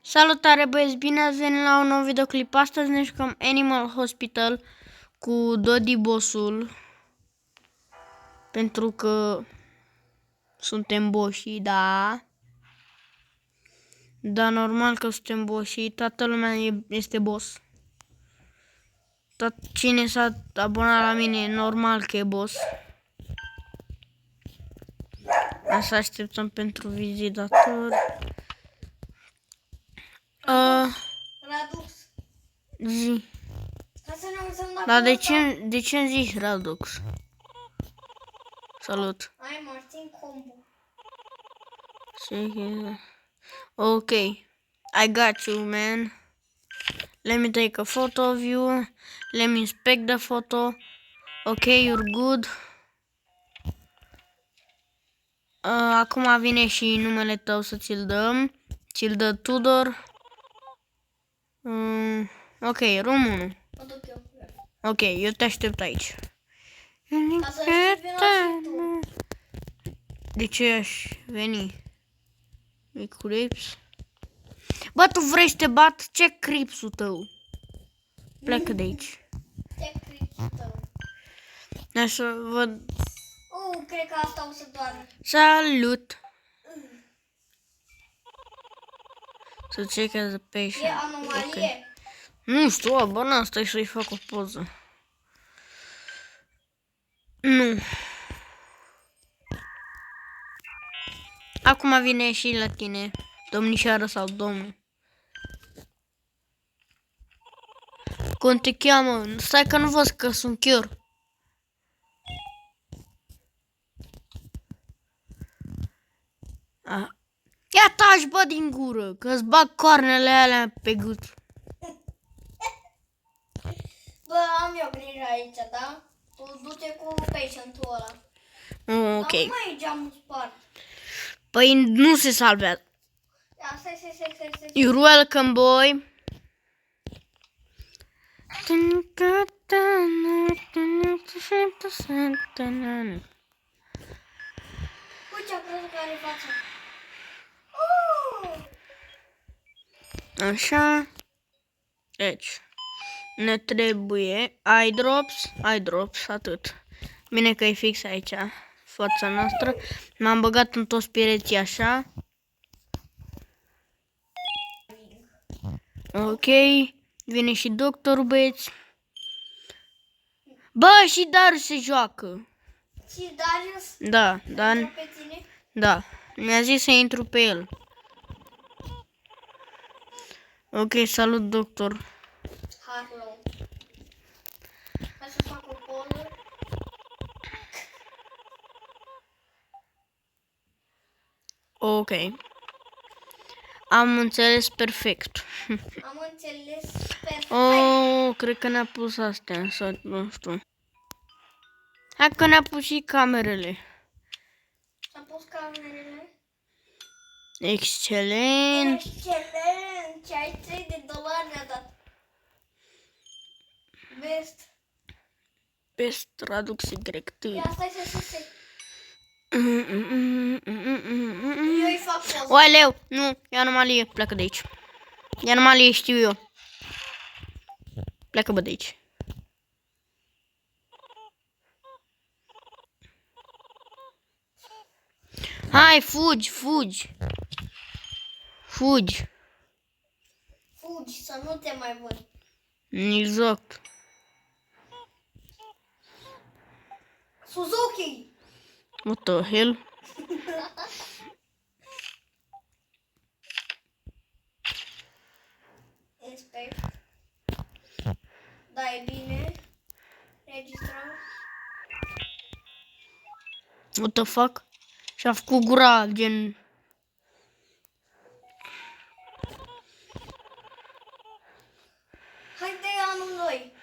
Salutare băieți, bine ați venit la un nou videoclip. Astăzi ne jucăm Animal Hospital cu Dodi bossul. Pentru că suntem boșii, da. Da, normal că suntem boșii, toată lumea este boss. Cine s-a abonat la mine, normal că e boss. Așa așteptăm pentru vizitatori. Radux. Zi. Hai să ne uităm la Dar portal. de ce îmi zici Radux? Salut. Hai Martin Combo. Okay, I got you, man. Let me take a photo of you. Let me inspect the photo. Okay, you're good. Acum vine și numele tău să ți-l dăm. Ți-l dă Tudor. Ok, room 1. Mă duc eu. Ok, eu te aștept aici. Ca să știi, vino și tu. De ce aș veni? E Crips? Bă, tu vrei să te bat? Ce Cripsul tău? Pleacă de aici. Ce cripsul tău? Hai să văd. Cred că asta o să doară. Salut! Să check the E patient. anomalie? Okay. Nu știu, bă, n-am stai să-i fac o poză. Nu. Acum vine și la tine, domnișoară sau domnul. Cum te cheamă? Stai că nu văd că sunt chiar. Ia taci, bă, din gură, că-ți bag coarnele alea pe gât. Bă, am eu grijă aici, da? Tu du-te cu patient-ul ăla. Ok. Dar nu mai e geamul spart. Păi nu se salvează. Ia, stai. You're welcome, boy. Uite ce-a crezut că are fața. Așa. Deci. Ne trebuie eye drops, atât. Bine că e fix aici, fața noastră. M-am băgat în toți pereții așa. Ok, vine și doctorul, băieți. Bă, și Darius se joacă. Și Darius? Da, da, Pe tine? da. Mi-a zis să intru pe el. Ok, salut, doctor. Harlow. Hai să fac o poză. Ok. Am înțeles perfect. Am înțeles perfect. Oh, cred că ne-a pus astea, sau nu știu. Hai că ne-a pus și camerele. Am pus camerele. Excelent. Excelent! Ce ai $3 mi-a dat. Best. Best traduc Y. Ia stai să. Eu îi fac poză. Oaleu, nu, e anomalie, pleacă de aici. E anomalie, știu eu. Pleacă, bă, de aici. Hai, fugi. Fugi să nu te mai văd. Exact. Suzuki! What the hell? Inspect. Da, e bine. Registrăm. What the fuck? Și-a făcut gura, gen... Haide amândoi.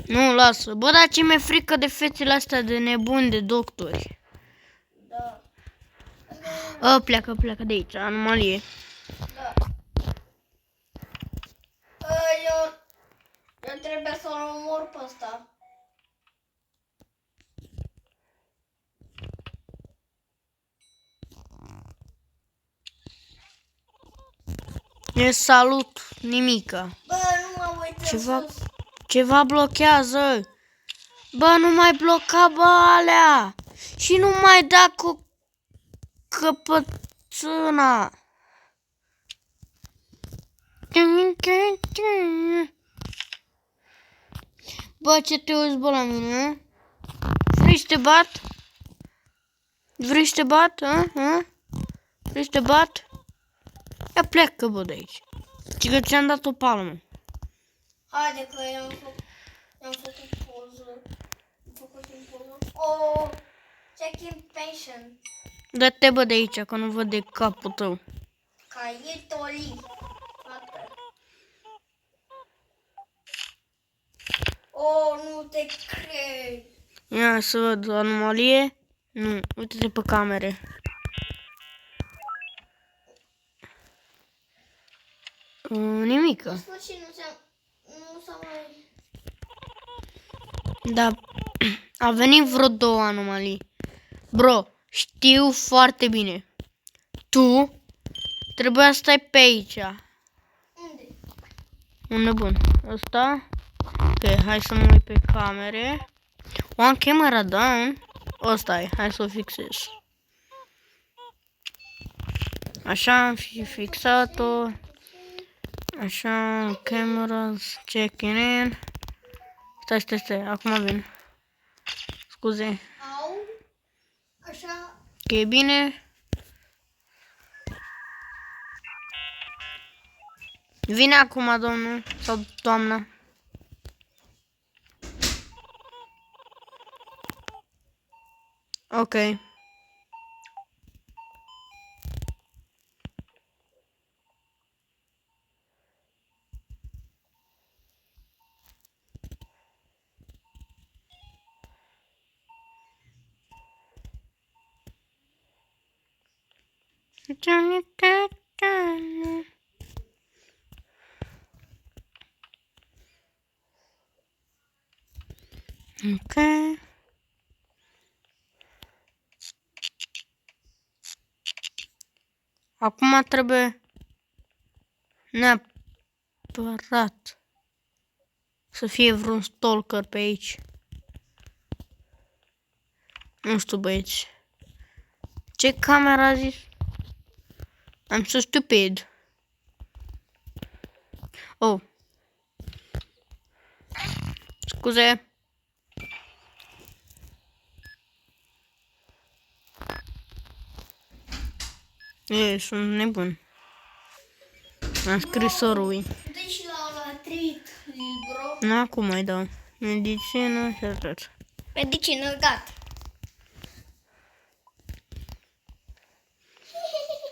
Nu, lasă. Bă, dar ce mi-e frică de fețele astea de nebuni, de doctori. Da. Pleacă de aici, anomalie. Da. Eu trebuie să-l omor pe ăsta. E salut, nimica. Bă, nu mă uit în Ceva, sus. ceva blochează. Bă, nu mai bloca, bă, alea. Și nu mai da cu căpățâna. Bă, ce te uiți, bă, la mine? Vrei să te bat? Vrei să te bat? Vrei să te bat? Ia pleacă, bă, de aici. Și că ți-am dat o palmă. Haide că i-am făcut poză. Am făcut în poză. Oh, check-in pension. Dă-te, bă, de aici, că nu văd de capul tău. Caietoli. Fată. Oh, nu te cred. Ia să văd anomalie. Nu, uite-te pe camere. Nimică. În sfârșit nu s-a mai... Da, a venit vreo 2 anomalii. Bro, știu foarte bine. Tu trebuia să stai pe aici. Unde? Unde bun? Ăsta? Ok, hai să mă uit pe camere. One camera down. Ăsta e, hai să o fixez. Așa am fi fixat-o. Așa, cameras, checking in. Stai, acum vin. Scuze. Au. Așa. Că e bine. Vine acum, domnul sau doamna. Ok. Ok. Acum trebuie neapărat să fie vreun stalker pe aici. Nu știu, băieți. Ce camera a zis? I'm so stupid. Oh. Scuze. Sunt nebun. Am scris sorului. Deci la treat, bro. Nu, acum mai dau. Medicină și atât. Medicină, gata.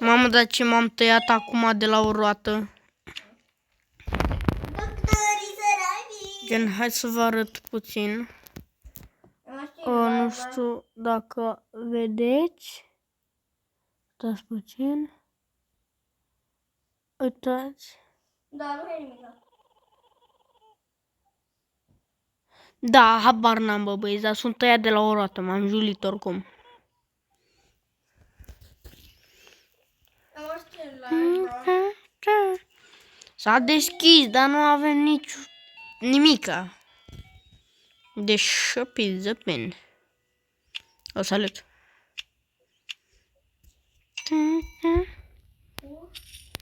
Mamă, dar ce m-am tăiat acum de la o roată. Doctorii săraci. Gen, hai să vă arăt puțin. Nu știu dacă vedeți. Stați puțin. Uitați. Da, nu e nimic. Da, habar n-am, bă, băieți, dar sunt tăiat de la o roată. M-am julit oricum. S-a deschis, dar nu avem nimica. De shopping zăpen. O salut.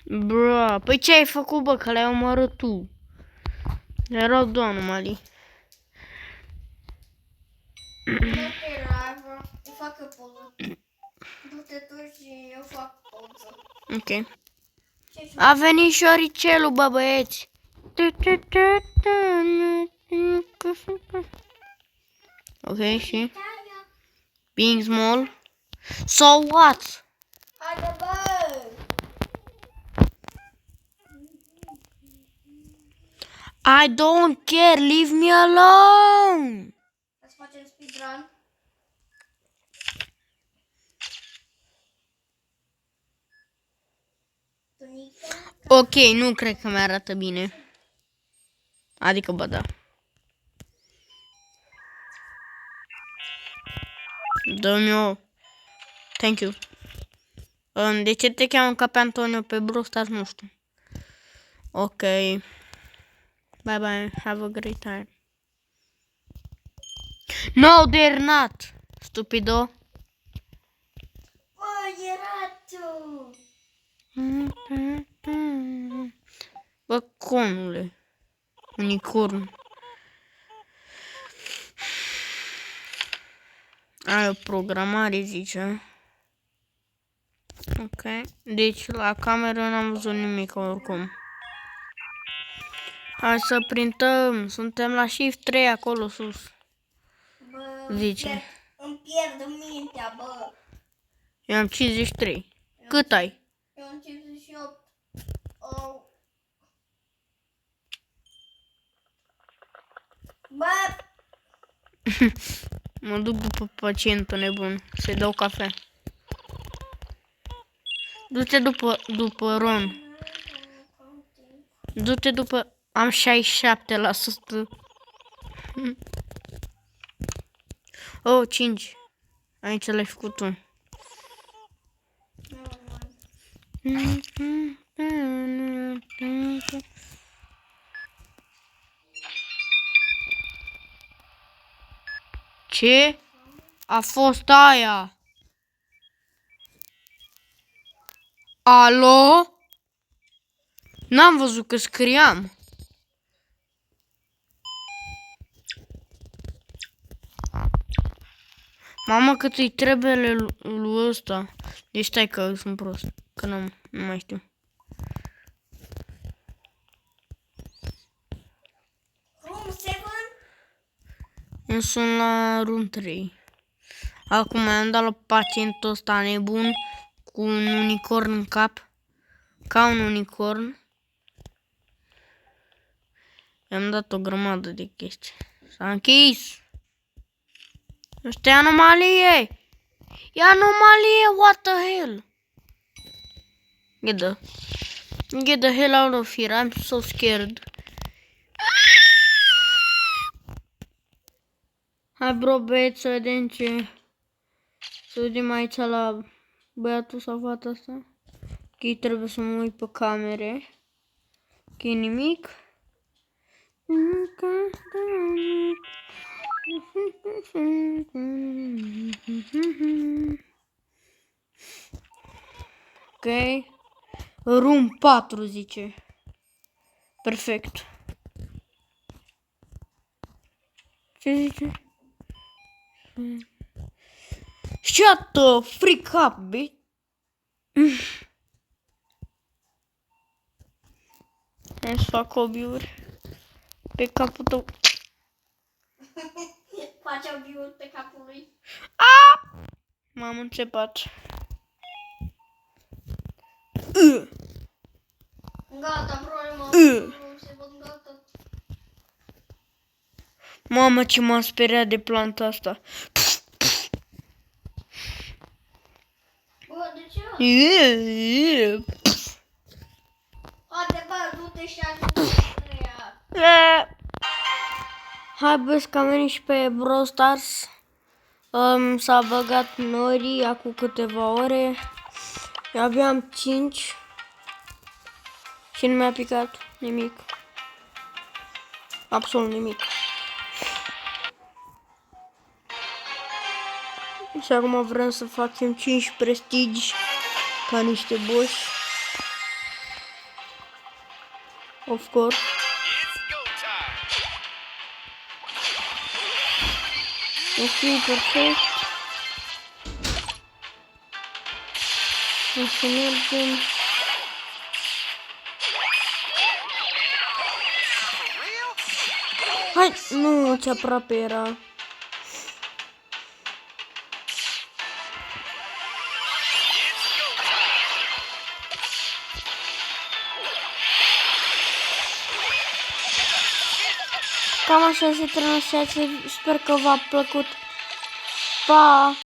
Bro, păi ce ai făcut, bă, că le-ai omorât tu? Erau 2 anomalii. Eu fac o poză. Du-te tu și eu fac poză. Ok. A venit șoricelul, bă, băieți. Ok, și? Being small. So what? Haide, bă! I don't care, leave me alone. Să facem speedrun. Ok, nu cred că mi-arată bine. Adică, bă, da. Dă-mi-o. Thank you. De ce te cheamă ca pe Antonio pe Brawl Stars? Nu știu. Ok. Bye bye. Have a great time. No, they're not. Stupido. Bă, era tu! Bă, conule. Unicorn. Ai o programare, zice. Ok. Deci la cameră n-am văzut nimic oricum. Hai să printăm. Suntem la shift 3 acolo sus. Bă, Zice. îmi pierd mintea, bă. Eu am 53. Cât ai? Eu am 58. Oh. Bă, Mă duc după pacientul nebun. Să-i dau cafea. Du-te după Ron. Du-te după... Am 67%. Oh, 5. Aici l-ai făcut tu. Ce? A fost aia? Alo? N-am văzut că scriam. Mamă, cât îi trebuie lui ăsta. Deci stai că sunt prost. Că nu mai știu. room 7? Eu sunt la room 3. Acum am dat la pacientul ăsta nebun cu un unicorn în cap. Ca un unicorn. I-am dat o grămadă de chestii. S-a închis. Ăsta e anomalie. E anomalie, what the hell? Get the hell out of here, I'm so scared. Hai bro, băieți, să vedem ce... Să vedem aici la băiatul sau fata asta. Ok, trebuie să mă uit pe camere. Ok, nimic. Ok. Room 4 zice. Perfect. Ce zice? Shut the freak up, bitch. Hai să fac obiuri pe capul tău. Face obiul pe capul lui. M-am înțepat. Gata, bro, se văd gata. Mamă, ce m-am speriat de planta asta. Bă, de ce? Haide, bă, du-te și ajută ea. Hai băieți că am venit și pe Brawl Stars. S-a băgat Nori acum câteva ore. Eu abia am 5. Și nu mi-a picat nimic. Absolut nimic. Și acum vrem să facem 5 prestigi ca niște boși. Of course. Ok, perfect. O să mergem. Hai, nu, ce aproape era. Cam așa se termină. Sper că v-a plăcut. Pa!